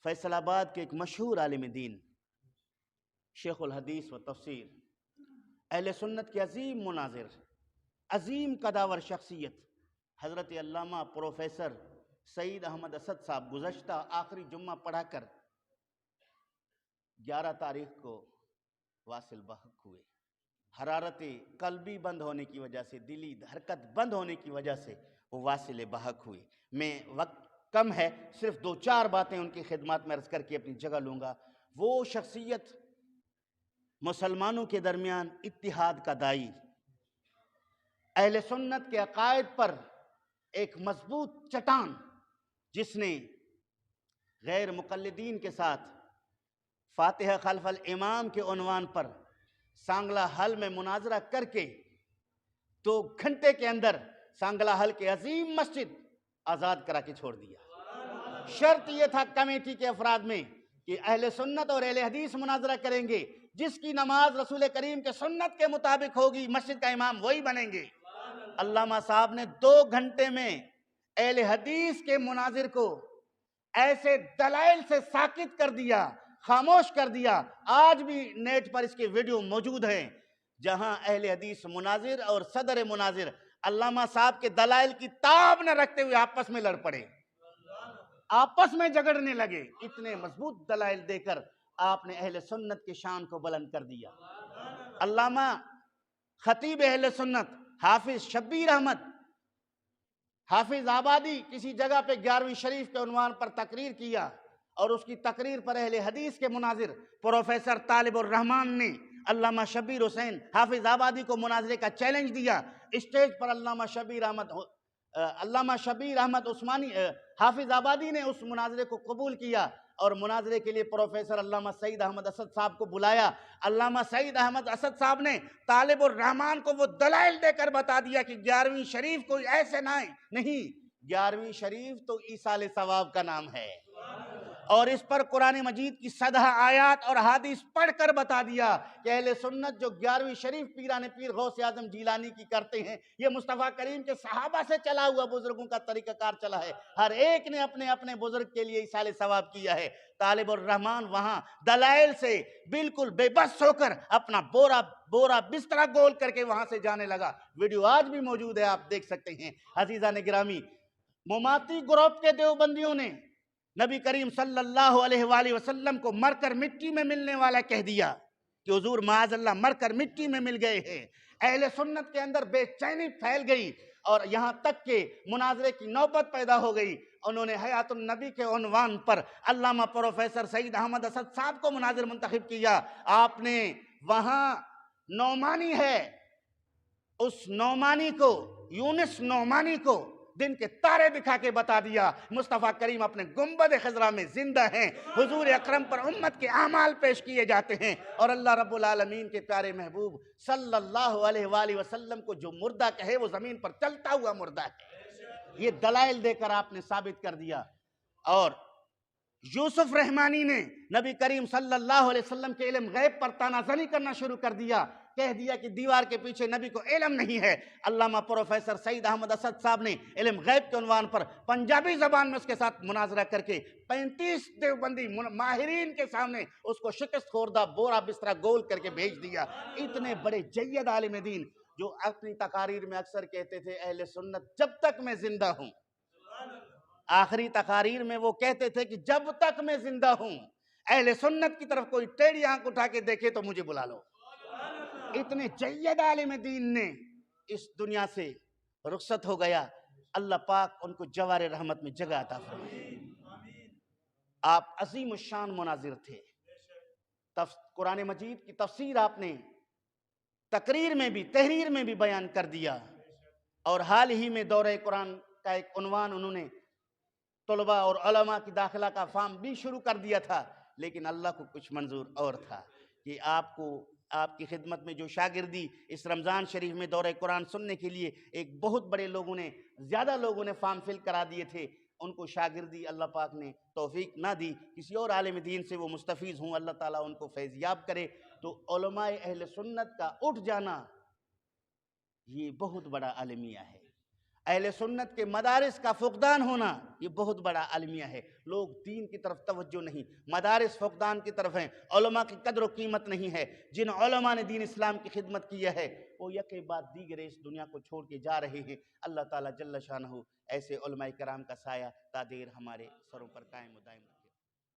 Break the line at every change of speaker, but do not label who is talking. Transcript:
فیصل آباد کے ایک مشہور عالم دین، شیخ الحدیث و تفسیر، اہل سنت کے عظیم مناظر، عظیم قداور شخصیت حضرت علامہ پروفیسر سعید احمد اسد صاحب گزشتہ آخری جمعہ پڑھا کر 11 تاریخ کو واصل بحق ہوئے۔ حرارت قلبی بند ہونے کی وجہ سے، دلی حرکت بند ہونے کی وجہ سے وہ واصل بحق ہوئے۔ میں وقت کم ہے، صرف 2-4 باتیں ان کی خدمات میں عرض کر کے اپنی جگہ لوں گا۔ وہ شخصیت مسلمانوں کے درمیان اتحاد کا دائی، اہل سنت کے عقائد پر ایک مضبوط چٹان، جس نے غیر مقلدین کے ساتھ فاتحہ خلف الامام کے عنوان پر سانگلہ حل میں مناظرہ کر کے 2 گھنٹے کے اندر سانگلہ حل کے عظیم مسجد آزاد کرا کے چھوڑ دیا۔ شرط یہ تھا کمیٹی کے افراد میں کہ اہل سنت اور اہل حدیث مناظرہ کریں گے، جس کی نماز رسول کریم کے سنت کے مطابق ہوگی مسجد کا امام وہی بنیں گے۔ علامہ صاحب نے 2 گھنٹے میں اہل حدیث کے مناظر کو ایسے دلائل سے ساکت کر دیا، خاموش کر دیا۔ آج بھی نیٹ پر اس کے ویڈیو موجود ہیں، جہاں اہل حدیث مناظر اور صدر مناظر علامہ صاحب کے دلائل کی تاب نہ رکھتے ہوئے آپس میں لڑ پڑے، آپس میں جھگڑنے لگے۔ اتنے مضبوط دلائل دے کر آپ نے اہل سنت کی شان کو بلند کر دیا۔ علامہ خطیب اہل سنت حافظ شبیر احمد حافظ آبادی کسی جگہ پہ 11ویں شریف کے عنوان پر تقریر کیا، اور اس کی تقریر پر اہل حدیث کے مناظر پروفیسر طالب الرحمان نے علامہ شبیر حسین حافظ آبادی کو مناظرے کا چیلنج دیا۔ اسٹیج پر علامہ شبیر احمد عثمانی حافظ آبادی نے اس مناظرے کو قبول کیا، اور مناظرے کے لیے پروفیسر علامہ سعید احمد اسد صاحب کو بلایا۔ علامہ سعید احمد اسد صاحب نے طالب الرحمان کو وہ دلائل دے کر بتا دیا کہ 11ویں شریف کوئی ایسے نہیں، 11ویں شریف تو ایصال ثواب کا نام ہے، اور اس پر قرآن مجید کی 100 آیات اور حدیث پڑھ کر بتا دیا کہ اہل سنت جو 11ویں شریف پیران پیر غوث اعظم جیلانی کی کرتے ہیں، یہ مصطفیٰ کریم کے صحابہ سے چلا ہوا بزرگوں کا طریقہ کار چلا ہے۔ ہر ایک نے اپنے اپنے بزرگ کے لیے ایصال ثواب کیا ہے۔ طالب الرحمان وہاں دلائل سے بالکل بے بس ہو کر اپنا بورا بسترا گول کر کے وہاں سے جانے لگا۔ ویڈیو آج بھی موجود ہے، آپ دیکھ سکتے ہیں۔ عزیزان گرامی، مماتی گروپ کے دیوبندیوں نے نبی کریم صلی اللہ علیہ وآلہ وسلم کو مر کر مٹی میں ملنے والا کہہ دیا کہ حضور معاذ اللہ مر کر مٹی میں مل گئے ہیں۔ اہل سنت کے اندر بے چینی پھیل گئی، اور یہاں تک کہ مناظرے کی نوبت پیدا ہو گئی۔ انہوں نے حیات النبی کے عنوان پر علامہ پروفیسر سعید احمد اسد صاحب کو مناظر منتخب کیا۔ آپ نے وہاں نعمانی ہے، اس نعمانی کو، یونس نعمانی کو دن کے تارے دکھا کے بتا دیا مصطفیٰ کریم اپنے گنبد خضرا میں زندہ ہیں، حضور اکرم پر امت کے اعمال پیش کیے جاتے ہیں، اور اللہ رب العالمین کے پیارے محبوب صلی اللہ علیہ وآلہ وسلم کو جو مردہ کہے وہ زمین پر چلتا ہوا مردہ ہے۔ یہ دلائل دے کر آپ نے ثابت کر دیا۔ اور یوسف رحمانی نے نبی کریم صلی اللہ علیہ وسلم کے علم غیب پر تانازنی کرنا شروع کر دیا، کہہ دیا کہ دیوار کے پیچھے نبی کو علم نہیں ہے۔ علامہ پروفیسر سعید احمد اسد صاحب نے علم غیب کے عنوان پر پنجابی زبان میں اس کے ساتھ مناظرہ کر کے 35 دیوبندی ماہرین کے سامنے اس کو شکست خوردہ بورا بسترا گول کر کے بھیج دیا۔ اتنے بڑے جید عالم دین جو اپنی تقاریر میں اکثر کہتے تھے اہل سنت جب تک میں زندہ ہوں، آخری تقاریر میں وہ کہتے تھے کہ جب تک میں زندہ ہوں اہل سنت کی طرف کوئی ٹیڑھی آنکھ اٹھا کے دیکھے تو مجھے بلا لو۔ اتنے جید عالم دین نے اس دنیا سے رخصت ہو گیا۔ اللہ پاک ان کو جوار رحمت میں جگہ عطا فرمائے۔ آپ عظیم الشان مناظر تھے۔ قرآن مجید کی تفسیر آپ نے تقریر میں بھی، تحریر میں بھی بیان کر دیا، اور حال ہی میں دورہ قرآن کا ایک عنوان انہوں نے طلباء اور علماء کی داخلہ کا فارم بھی شروع کر دیا تھا، لیکن اللہ کو کچھ منظور اور تھا کہ آپ کی خدمت میں جو شاگردی اس رمضان شریف میں دورہ قرآن سننے کے لیے ایک بہت بڑے زیادہ لوگوں نے فارم فل کرا دیے تھے، ان کو شاگردی اللہ پاک نے توفیق نہ دی، کسی اور عالم دین سے وہ مستفیض ہوں، اللہ تعالیٰ ان کو فیضیاب کرے۔ تو علماء اہل سنت کا اٹھ جانا یہ بہت بڑا عالمیہ ہے۔ اہل سنت کے مدارس کا فقدان ہونا یہ بہت بڑا المیہ ہے. لوگ دین کی طرف توجہ نہیں، مدارس فقدان کی طرف ہیں، علماء کی قدر و قیمت نہیں ہے. جن علماء نے دین اسلام کی خدمت کی ہے وہ یکے بعد دیگرے اس دنیا کو چھوڑ کے جا رہے ہیں. اللہ تعالیٰ جل شانہ ایسے علماء کرام کا سایہ تا دیر ہمارے سروں پر قائم و دائم.